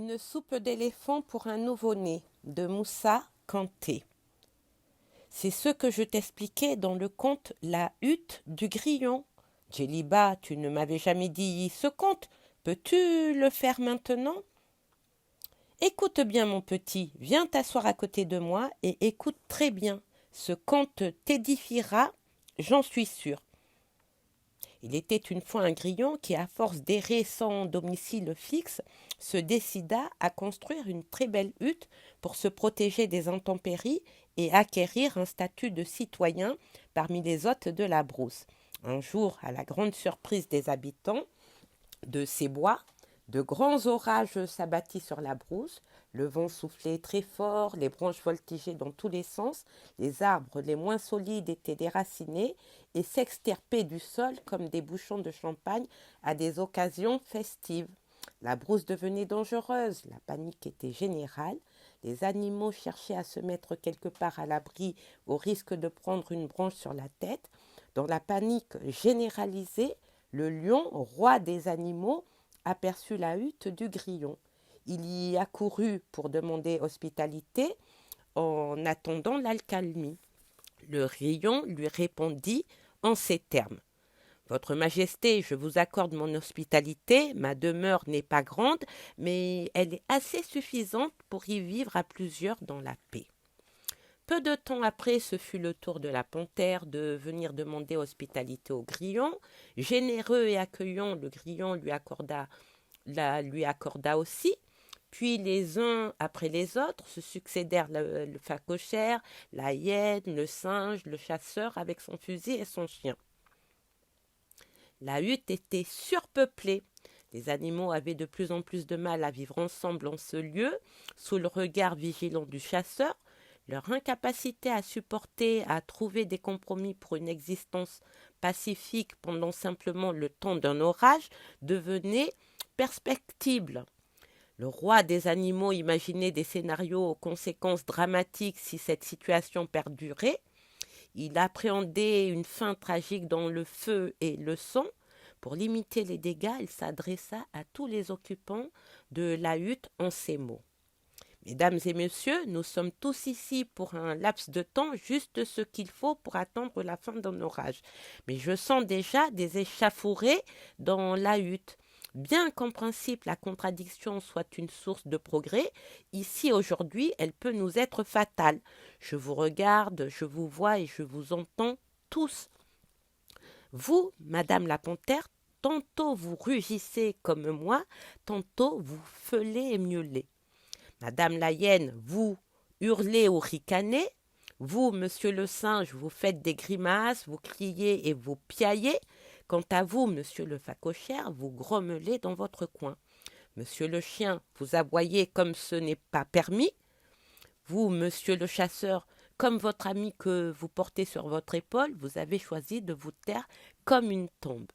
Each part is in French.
Une soupe d'éléphant pour un nouveau-né de Moussa Kanté. C'est ce que je t'expliquais dans le conte La hutte du grillon. Djeliba, tu ne m'avais jamais dit ce conte. Peux-tu le faire maintenant? Écoute bien, mon petit, viens t'asseoir à côté de moi et écoute très bien. Ce conte t'édifiera, j'en suis sûre. Il était une fois un grillon qui, à force d'errer sans domicile fixe, se décida à construire une très belle hutte pour se protéger des intempéries et acquérir un statut de citoyen parmi les hôtes de la brousse. Un jour, à la grande surprise des habitants de ces bois, de grands orages s'abattit sur la brousse, le vent soufflait très fort, les branches voltigeaient dans tous les sens, les arbres les moins solides étaient déracinés et s'extirpaient du sol comme des bouchons de champagne à des occasions festives. La brousse devenait dangereuse, la panique était générale, les animaux cherchaient à se mettre quelque part à l'abri au risque de prendre une branche sur la tête. Dans la panique généralisée, le lion, roi des animaux, aperçut la hutte du grillon. Il y accourut pour demander hospitalité en attendant l'accalmie. Le grillon lui répondit en ces termes. Votre Majesté, je vous accorde mon hospitalité, ma demeure n'est pas grande, mais elle est assez suffisante pour y vivre à plusieurs dans la paix. Peu de temps après, ce fut le tour de la panthère de venir demander hospitalité au grillon. Généreux et accueillant, le grillon lui accorda aussi. Puis les uns après les autres se succédèrent le phacochère, la hyène, le singe, le chasseur avec son fusil et son chien. La hutte était surpeuplée. Les animaux avaient de plus en plus de mal à vivre ensemble en ce lieu, sous le regard vigilant du chasseur. Leur incapacité à supporter, à trouver des compromis pour une existence pacifique pendant simplement le temps d'un orage devenait perspectible. Le roi des animaux imaginait des scénarios aux conséquences dramatiques si cette situation perdurait. Il appréhendait une fin tragique dans le feu et le sang. Pour limiter les dégâts, il s'adressa à tous les occupants de la hutte en ces mots. Mesdames et messieurs, nous sommes tous ici pour un laps de temps, juste ce qu'il faut pour attendre la fin d'un orage. Mais je sens déjà des échauffourées dans la hutte. Bien qu'en principe la contradiction soit une source de progrès, ici aujourd'hui elle peut nous être fatale. Je vous regarde, je vous vois et je vous entends tous. Vous, Madame la Panthère, tantôt vous rugissez comme moi, tantôt vous feulez et miaulez. Madame la hyène, vous hurlez ou ricanez. Vous, monsieur le singe, vous faites des grimaces, vous criez et vous piaillez. Quant à vous, monsieur le phacochère, vous grommelez dans votre coin. Monsieur le chien, vous aboyez comme ce n'est pas permis. Vous, monsieur le chasseur, comme votre ami que vous portez sur votre épaule, vous avez choisi de vous taire comme une tombe.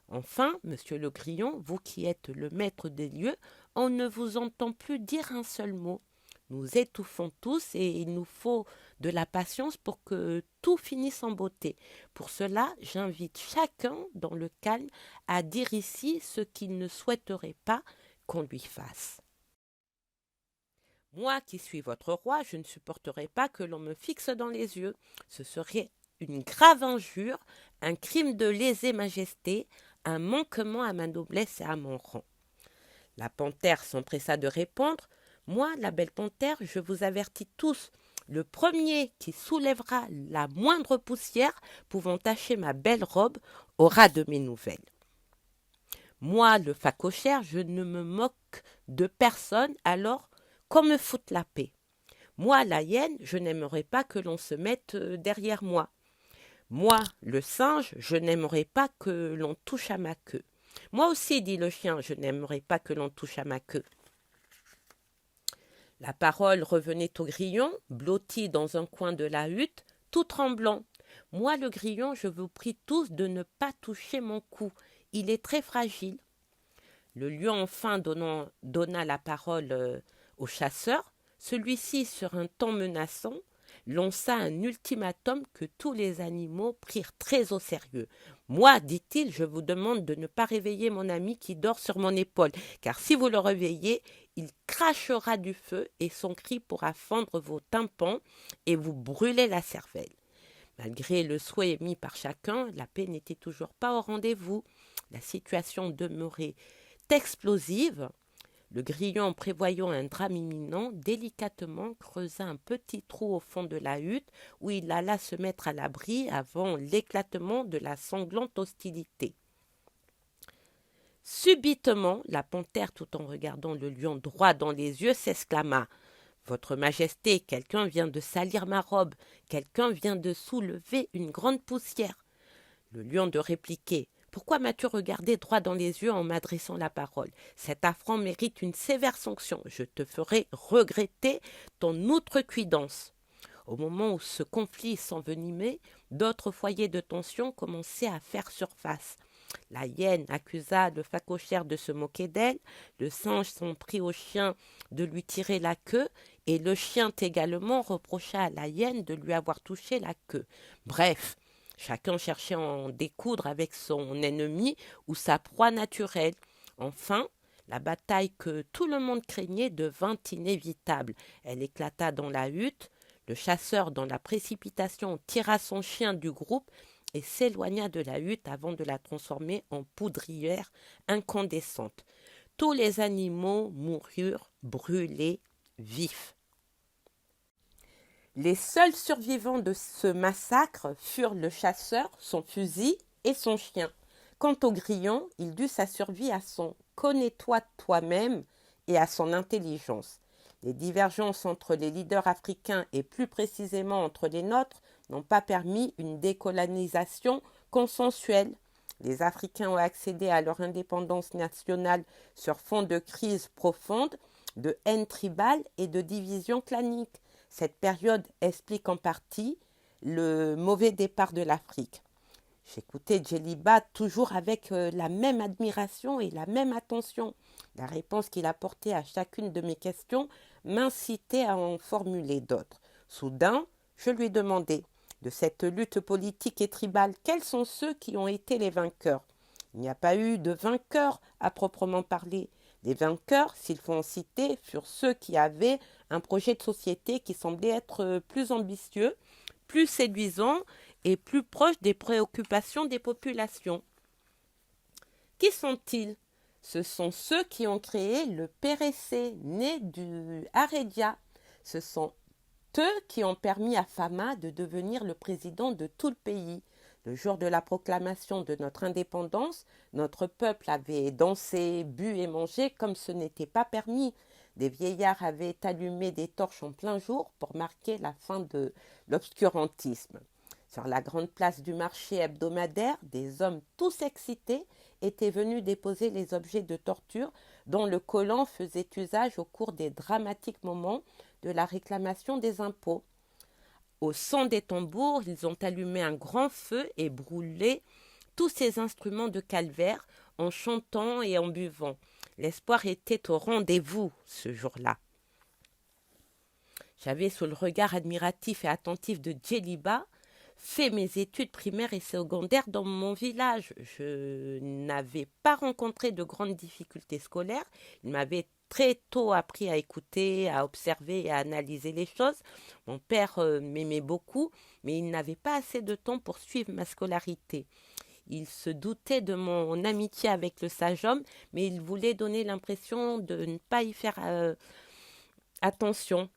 Enfin, monsieur le grillon, vous qui êtes le maître des lieux, on ne vous entend plus dire un seul mot. Nous étouffons tous et il nous faut de la patience pour que tout finisse en beauté. Pour cela, j'invite chacun dans le calme à dire ici ce qu'il ne souhaiterait pas qu'on lui fasse. Moi qui suis votre roi, je ne supporterai pas que l'on me fixe dans les yeux. Ce serait une grave injure, un crime de lèse-majesté, un manquement à ma noblesse et à mon rang. La panthère s'empressa de répondre. Moi, la belle panthère, je vous avertis tous, le premier qui soulèvera la moindre poussière pouvant tacher ma belle robe aura de mes nouvelles. Moi, le phacochère, je ne me moque de personne, alors qu'on me foute la paix. Moi, la hyène, je n'aimerais pas que l'on se mette derrière moi. Moi, le singe, je n'aimerais pas que l'on touche à ma queue. Moi aussi, dit le chien, je n'aimerais pas que l'on touche à ma queue. La parole revenait au grillon, blotti dans un coin de la hutte, tout tremblant. Moi, le grillon, je vous prie tous de ne pas toucher mon cou. Il est très fragile. Le lion enfin donna la parole au chasseur. Celui-ci, sur un ton menaçant, lança un ultimatum que tous les animaux prirent très au sérieux. Moi, dit-il, je vous demande de ne pas réveiller mon ami qui dort sur mon épaule, car si vous le réveillez, il crachera du feu et son cri pourra fendre vos tympans et vous brûler la cervelle. Malgré le souhait émis par chacun, la paix n'était toujours pas au rendez-vous. La situation demeurait explosive. Le grillon, prévoyant un drame imminent, délicatement creusa un petit trou au fond de la hutte où il alla se mettre à l'abri avant l'éclatement de la sanglante hostilité. Subitement, la panthère, tout en regardant le lion droit dans les yeux, s'exclama « Votre Majesté, quelqu'un vient de salir ma robe, quelqu'un vient de soulever une grande poussière. » Le lion de répliquer « Pourquoi m'as-tu regardé droit dans les yeux en m'adressant la parole? Cet affront mérite une sévère sanction. Je te ferai regretter ton outrecuidance. » Au moment où ce conflit s'envenimait, d'autres foyers de tension commençaient à faire surface. La hyène accusa le phacochère de se moquer d'elle, le singe s'en prit au chien de lui tirer la queue, et le chien également reprocha à la hyène de lui avoir touché la queue. Bref, chacun cherchait à en découdre avec son ennemi ou sa proie naturelle. Enfin, la bataille que tout le monde craignait devint inévitable. Elle éclata dans la hutte. Le chasseur, dans la précipitation, tira son chien du groupe et s'éloigna de la hutte avant de la transformer en poudrière incandescente. Tous les animaux moururent brûlés vifs. Les seuls survivants de ce massacre furent le chasseur, son fusil et son chien. Quant au grillon, il dut sa survie à son « connais-toi toi-même » et à son intelligence. Les divergences entre les leaders africains et plus précisément entre les nôtres n'ont pas permis une décolonisation consensuelle. Les Africains ont accédé à leur indépendance nationale sur fond de crise profonde, de haine tribale et de division clanique. Cette période explique en partie le mauvais départ de l'Afrique. J'écoutais Djeliba toujours avec la même admiration et la même attention. La réponse qu'il apportait à chacune de mes questions m'incitait à en formuler d'autres. Soudain, je lui demandais, de cette lutte politique et tribale, quels sont ceux qui ont été les vainqueurs? Il n'y a pas eu de vainqueurs à proprement parler. Les vainqueurs, s'il faut en citer, furent ceux qui avaient un projet de société qui semblait être plus ambitieux, plus séduisant et plus proche des préoccupations des populations. Qui sont-ils? Ce sont ceux qui ont créé le PRC, né du Haredia. Ce sont eux qui ont permis à Fama de devenir le président de tout le pays. Le jour de la proclamation de notre indépendance, notre peuple avait dansé, bu et mangé comme ce n'était pas permis. Des vieillards avaient allumé des torches en plein jour pour marquer la fin de l'obscurantisme. Sur la grande place du marché hebdomadaire, des hommes tous excités étaient venus déposer les objets de torture dont le colon faisait usage au cours des dramatiques moments de la réclamation des impôts. Au son des tambours, ils ont allumé un grand feu et brûlé tous ces instruments de calvaire en chantant et en buvant. L'espoir était au rendez-vous ce jour-là. J'avais, sous le regard admiratif et attentif de Djeliba, fait mes études primaires et secondaires dans mon village. Je n'avais pas rencontré de grandes difficultés scolaires. Il m'avait très tôt appris à écouter, à observer et à analyser les choses. Mon père m'aimait beaucoup, mais il n'avait pas assez de temps pour suivre ma scolarité. Il se doutait de mon amitié avec le sage homme, mais il voulait donner l'impression de ne pas y faire attention.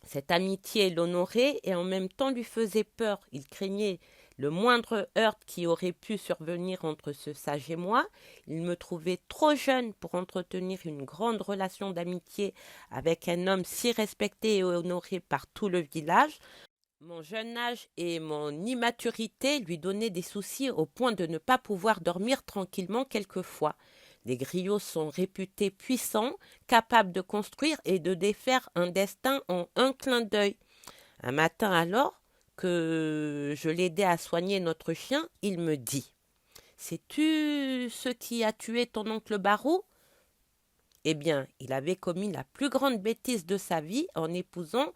Cette amitié l'honorait et en même temps lui faisait peur. Il craignait le moindre heurt qui aurait pu survenir entre ce sage et moi. Il me trouvait trop jeune pour entretenir une grande relation d'amitié avec un homme si respecté et honoré par tout le village. Mon jeune âge et mon immaturité lui donnaient des soucis au point de ne pas pouvoir dormir tranquillement quelquefois. Les griots sont réputés puissants, capables de construire et de défaire un destin en un clin d'œil. Un matin alors, que je l'aidais à soigner notre chien, il me dit « Sais-tu ce qui a tué ton oncle Barou ?» Eh bien, il avait commis la plus grande bêtise de sa vie en épousant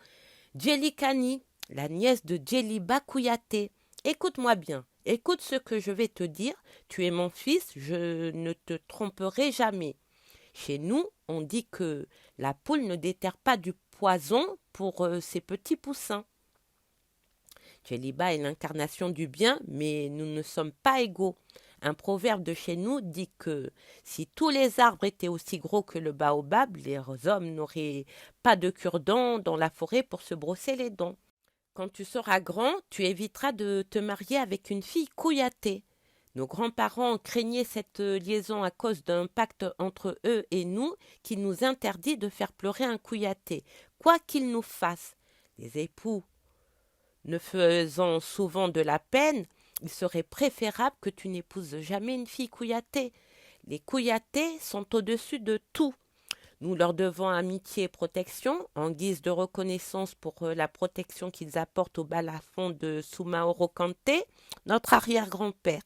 Djelikani, la nièce de Djeliba Kouyaté. Écoute-moi bien, écoute ce que je vais te dire. Tu es mon fils, je ne te tromperai jamais. Chez nous, on dit que la poule ne déterre pas du poison pour ses petits poussins. Djeliba est l'incarnation du bien, mais nous ne sommes pas égaux. Un proverbe de chez nous dit que si tous les arbres étaient aussi gros que le baobab, les hommes n'auraient pas de cure-dents dans la forêt pour se brosser les dents. Quand tu seras grand, tu éviteras de te marier avec une fille Kouyaté. Nos grands-parents craignaient cette liaison à cause d'un pacte entre eux et nous qui nous interdit de faire pleurer un Kouyaté, quoi qu'il nous fasse. Les époux ne faisant souvent de la peine, il serait préférable que tu n'épouses jamais une fille Kouyaté. Les Kouyatés sont au-dessus de tout. Nous leur devons amitié et protection, en guise de reconnaissance pour la protection qu'ils apportent au balafon de Soumaoro Kanté, notre arrière-grand-père.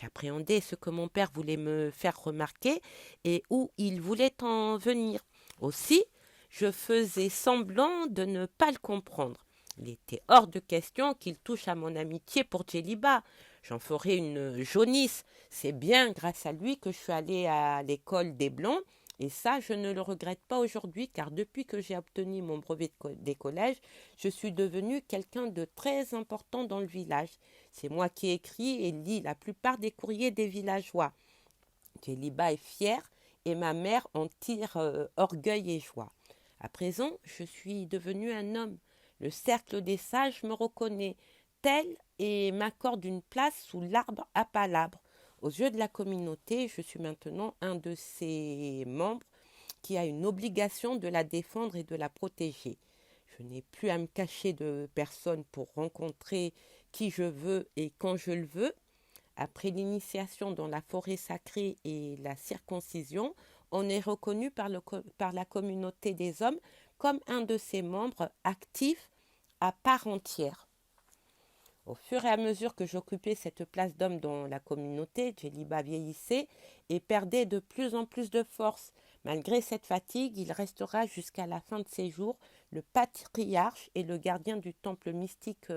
J'appréhendais ce que mon père voulait me faire remarquer et où il voulait en venir. Aussi, je faisais semblant de ne pas le comprendre. Il était hors de question qu'il touche à mon amitié pour Djeliba. J'en ferai une jaunisse. C'est bien grâce à lui que je suis allée à l'école des Blancs. Et ça, je ne le regrette pas aujourd'hui, car depuis que j'ai obtenu mon brevet des collèges, je suis devenue quelqu'un de très important dans le village. C'est moi qui écris et lis la plupart des courriers des villageois. Djeliba est fière et ma mère en tire orgueil et joie. À présent, je suis devenue un homme. Le cercle des sages me reconnaît tel et m'accorde une place sous l'arbre à palabres. Aux yeux de la communauté, je suis maintenant un de ses membres qui a une obligation de la défendre et de la protéger. Je n'ai plus à me cacher de personne pour rencontrer qui je veux et quand je le veux. Après l'initiation dans la forêt sacrée et la circoncision, on est reconnu par la communauté des hommes comme un de ses membres actifs à part entière. Au fur et à mesure que j'occupais cette place d'homme dans la communauté, Djeliba vieillissait et perdait de plus en plus de force. Malgré cette fatigue, il restera jusqu'à la fin de ses jours le patriarche et le gardien du temple mystique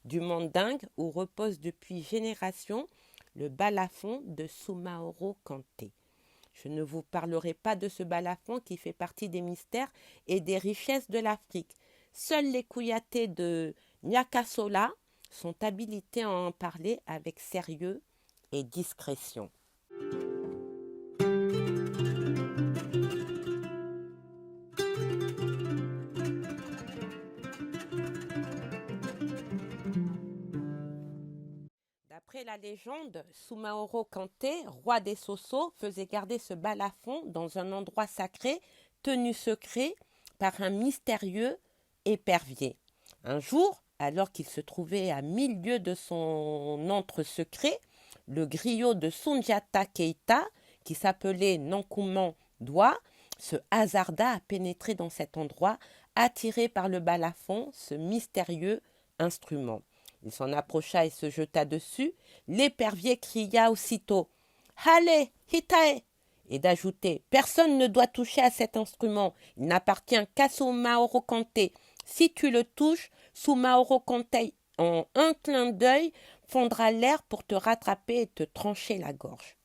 du Mandingue où repose depuis générations le balafon de Soumaoro Kanté. Je ne vous parlerai pas de ce balafon qui fait partie des mystères et des richesses de l'Afrique. Seuls les Kouyatés de Niakasola sont habilités à en parler avec sérieux et discrétion. D'après la légende, Soumaoro Kanté, roi des Soso, faisait garder ce balafon dans un endroit sacré, tenu secret par un mystérieux épervier. Un jour, alors qu'il se trouvait à 1000 lieues de son antre secret, le griot de Soundiata Keita, qui s'appelait Nankouman Doua, se hasarda à pénétrer dans cet endroit, attiré par le balafon, ce mystérieux instrument. Il s'en approcha et se jeta dessus. L'épervier cria aussitôt « Hale, Hitae !» et d'ajouter « Personne ne doit toucher à cet instrument. Il n'appartient qu'à Soumaoro Kanté. Si tu le touches, Soumaoro Kanté, en un clin d'œil, fondra l'air pour te rattraper et te trancher la gorge. »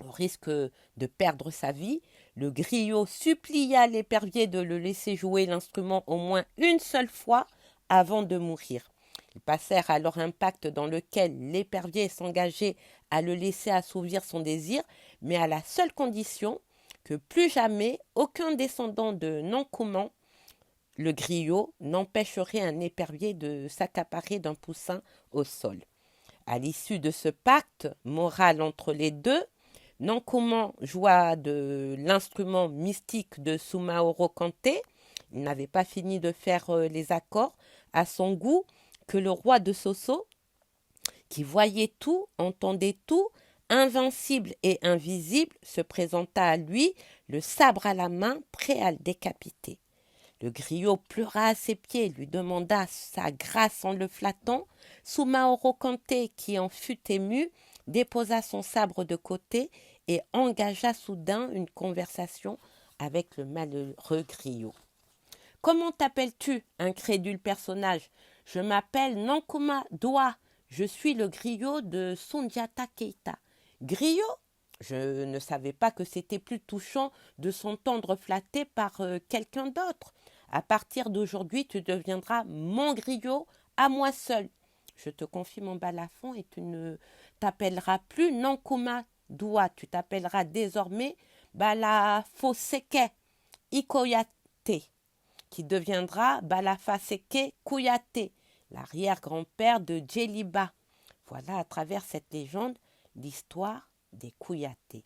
Au risque de perdre sa vie, le griot supplia l'épervier de le laisser jouer l'instrument au moins une seule fois avant de mourir. Ils passèrent alors un pacte dans lequel l'épervier s'engageait à le laisser assouvir son désir, mais à la seule condition que plus jamais aucun descendant de Nankouman, le griot, n'empêcherait un épervier de s'accaparer d'un poussin au sol. À l'issue de ce pacte moral entre les deux, Nankouman joua de l'instrument mystique de Soumaoro Kanté. Il n'avait pas fini de faire les accords à son goût que le roi de Soso, qui voyait tout, entendait tout, invincible et invisible, se présenta à lui, le sabre à la main, prêt à le décapiter. Le griot pleura à ses pieds, lui demanda sa grâce en le flattant. Soumaoro Kanté, qui en fut ému, déposa son sabre de côté et engagea soudain une conversation avec le malheureux griot. « Comment t'appelles-tu, incrédule personnage ? Je m'appelle Nkrumah Doua. Je suis le griot de Soundiata Keita. Griot? Je ne savais pas que c'était plus touchant de s'entendre flatter par quelqu'un d'autre. À partir d'aujourd'hui, tu deviendras mon griot à moi seul. Je te confie mon balafon et tu ne t'appelleras plus Nkrumah Doua. Tu t'appelleras désormais Balafoseke Ikoyate, qui deviendra Balafaseke Kouyaté, l'arrière-grand-père de Djeliba. Voilà, à travers cette légende, l'histoire des Kouyatés.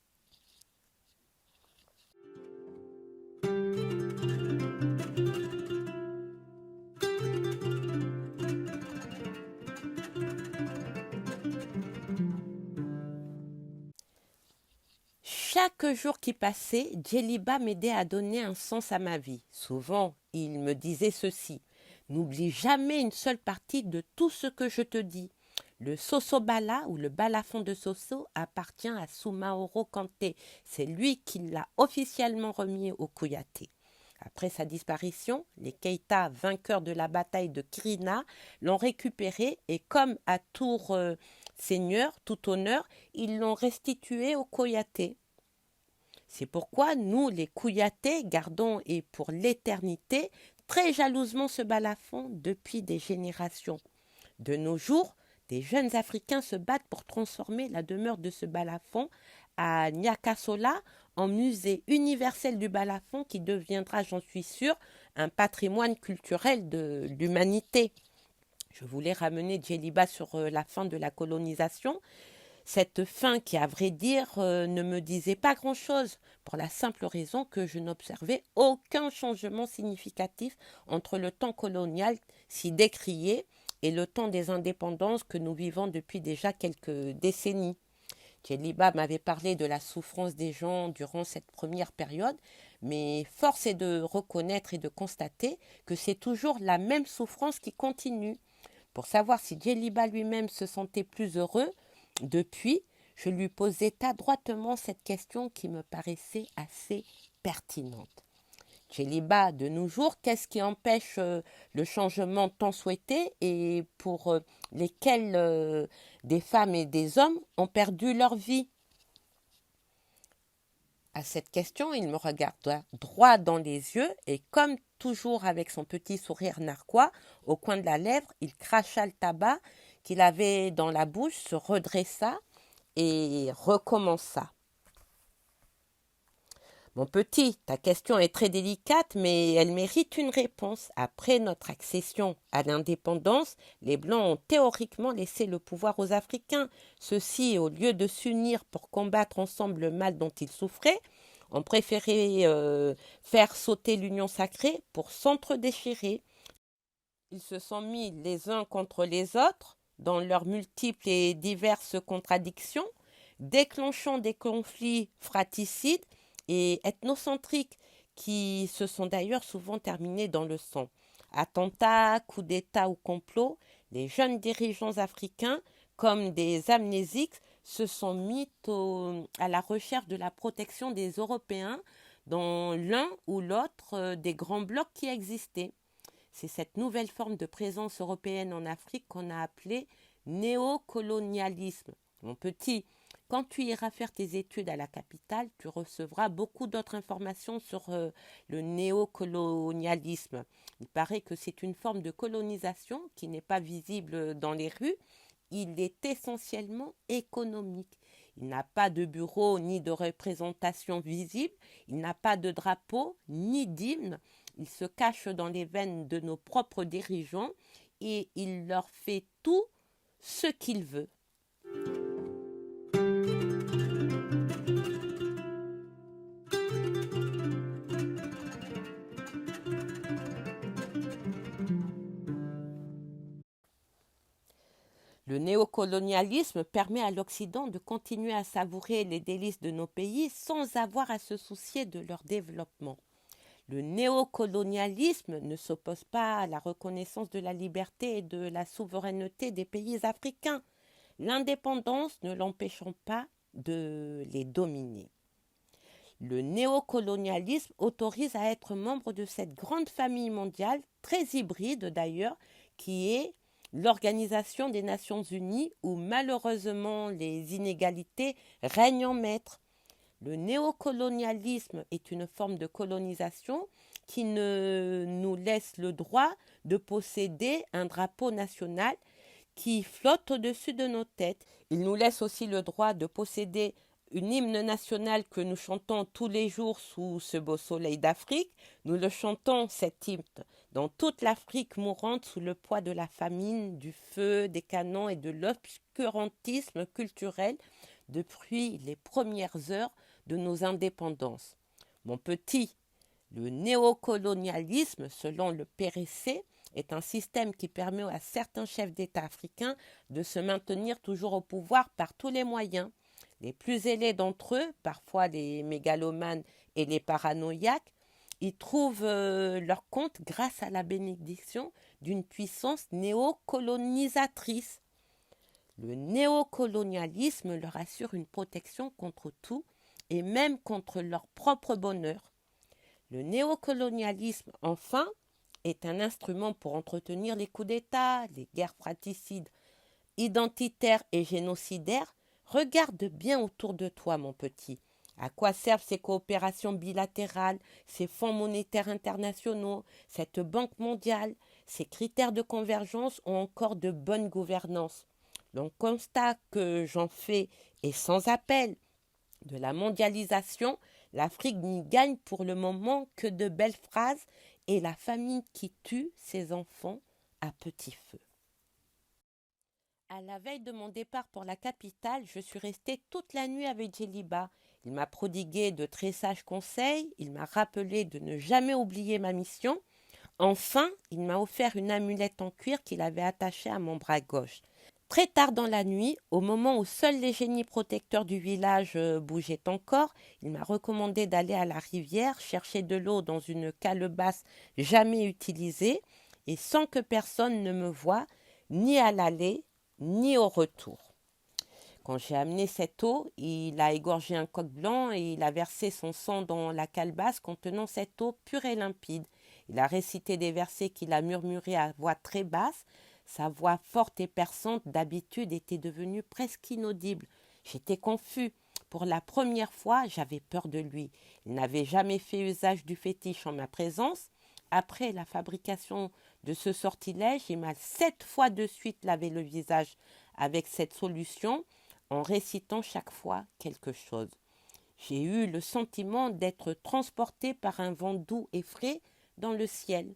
Chaque jour qui passait, Djeliba m'aidait à donner un sens à ma vie. Souvent, il me disait ceci: n'oublie jamais une seule partie de tout ce que je te dis. Le Sosobala ou le balafon de Soso appartient à Soumaoro Kanté. C'est lui qui l'a officiellement remis aux Kouyatés. Après sa disparition, les Keita, vainqueurs de la bataille de Kirina, l'ont récupéré et comme à tour seigneur, tout honneur, ils l'ont restitué aux Kouyatés. C'est pourquoi nous, les Kouyatés, gardons et pour l'éternité très jalousement ce balafon depuis des générations. De nos jours, des jeunes Africains se battent pour transformer la demeure de ce balafon à Niakasola en musée universel du balafon qui deviendra, j'en suis sûre, un patrimoine culturel de l'humanité. Je voulais ramener Djeliba sur la fin de la colonisation. Cette fin qui, à vrai dire, ne me disait pas grand-chose, pour la simple raison que je n'observais aucun changement significatif entre le temps colonial si décrié et le temps des indépendances que nous vivons depuis déjà quelques décennies. Djeliba m'avait parlé de la souffrance des gens durant cette première période, mais force est de reconnaître et de constater que c'est toujours la même souffrance qui continue. Pour savoir si Djeliba lui-même se sentait plus heureux, depuis, je lui posais adroitement cette question qui me paraissait assez pertinente. Djeliba, de nos jours, qu'est-ce qui empêche le changement tant souhaité et pour lesquels des femmes et des hommes ont perdu leur vie? À cette question, il me regarda droit dans les yeux et comme toujours avec son petit sourire narquois, au coin de la lèvre, il cracha le tabac qu'il avait dans la bouche, se redressa et recommença. Mon petit, ta question est très délicate, mais elle mérite une réponse. Après notre accession à l'indépendance, les Blancs ont théoriquement laissé le pouvoir aux Africains. Ceux-ci, au lieu de s'unir pour combattre ensemble le mal dont ils souffraient, ont préféré faire sauter l'union sacrée pour s'entre-déchirer. Ils se sont mis les uns contre les autres dans leurs multiples et diverses contradictions, déclenchant des conflits fratricides et ethnocentriques qui se sont d'ailleurs souvent terminés dans le sang. Attentats, coups d'État ou complots, les jeunes dirigeants africains, comme des amnésiques, se sont mis à la recherche de la protection des Européens dans l'un ou l'autre des grands blocs qui existaient. C'est cette nouvelle forme de présence européenne en Afrique qu'on a appelée néocolonialisme. Mon petit, quand tu iras faire tes études à la capitale, tu recevras beaucoup d'autres informations sur le néocolonialisme. Il paraît que c'est une forme de colonisation qui n'est pas visible dans les rues. Il est essentiellement économique. Il n'a pas de bureau ni de représentation visible. Il n'a pas de drapeau ni d'hymne. Il se cache dans les veines de nos propres dirigeants et il leur fait tout ce qu'il veut. Le néocolonialisme permet à l'Occident de continuer à savourer les délices de nos pays sans avoir à se soucier de leur développement. Le néocolonialisme ne s'oppose pas à la reconnaissance de la liberté et de la souveraineté des pays africains, l'indépendance ne l'empêchant pas de les dominer. Le néocolonialisme autorise à être membre de cette grande famille mondiale, très hybride d'ailleurs, qui est l'Organisation des Nations Unies, où malheureusement les inégalités règnent en maître. Le néocolonialisme est une forme de colonisation qui ne nous laisse le droit de posséder un drapeau national qui flotte au-dessus de nos têtes. Il nous laisse aussi le droit de posséder une hymne nationale que nous chantons tous les jours sous ce beau soleil d'Afrique. Nous le chantons, cet hymne, dans toute l'Afrique mourante sous le poids de la famine, du feu, des canons et de l'obscurantisme culturel depuis les premières heures de nos indépendances. Mon petit, le néocolonialisme, selon le PRC, est un système qui permet à certains chefs d'État africains de se maintenir toujours au pouvoir par tous les moyens. Les plus ailés d'entre eux, parfois les mégalomanes et les paranoïaques, y trouvent leur compte grâce à la bénédiction d'une puissance néocolonisatrice. Le néocolonialisme leur assure une protection contre tout et même contre leur propre bonheur. Le néocolonialisme, enfin, est un instrument pour entretenir les coups d'État, les guerres fratricides, identitaires et génocidaires. Regarde bien autour de toi, mon petit. À quoi servent ces coopérations bilatérales, ces fonds monétaires internationaux, cette banque mondiale, ces critères de convergence ou encore de bonne gouvernance? Le constat que j'en fais est sans appel. De la mondialisation, l'Afrique n'y gagne pour le moment que de belles phrases et la famine qui tue ses enfants à petit feu. À la veille de mon départ pour la capitale, je suis restée toute la nuit avec Djeliba. Il m'a prodigué de très sages conseils, il m'a rappelé de ne jamais oublier ma mission. Enfin, il m'a offert une amulette en cuir qu'il avait attachée à mon bras gauche. Très tard dans la nuit, au moment où seuls les génies protecteurs du village bougeaient encore, il m'a recommandé d'aller à la rivière chercher de l'eau dans une calebasse jamais utilisée et sans que personne ne me voie, ni à l'aller, ni au retour. Quand j'ai amené cette eau, il a égorgé un coq blanc et il a versé son sang dans la calebasse contenant cette eau pure et limpide. Il a récité des versets qu'il a murmurés à voix très basse. Sa voix forte et perçante d'habitude était devenue presque inaudible. J'étais confus. Pour la première fois, j'avais peur de lui. Il n'avait jamais fait usage du fétiche en ma présence. Après la fabrication de ce sortilège, il m'a 7 fois de suite lavé le visage avec cette solution en récitant chaque fois quelque chose. J'ai eu le sentiment d'être transporté par un vent doux et frais dans le ciel.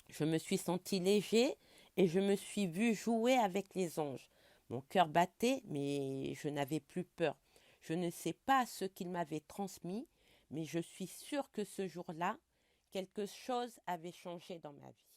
Je me suis senti léger et je me suis vu jouer avec les anges. Mon cœur battait, mais je n'avais plus peur. Je ne sais pas ce qu'il m'avait transmis, mais je suis sûre que ce jour-là, quelque chose avait changé dans ma vie.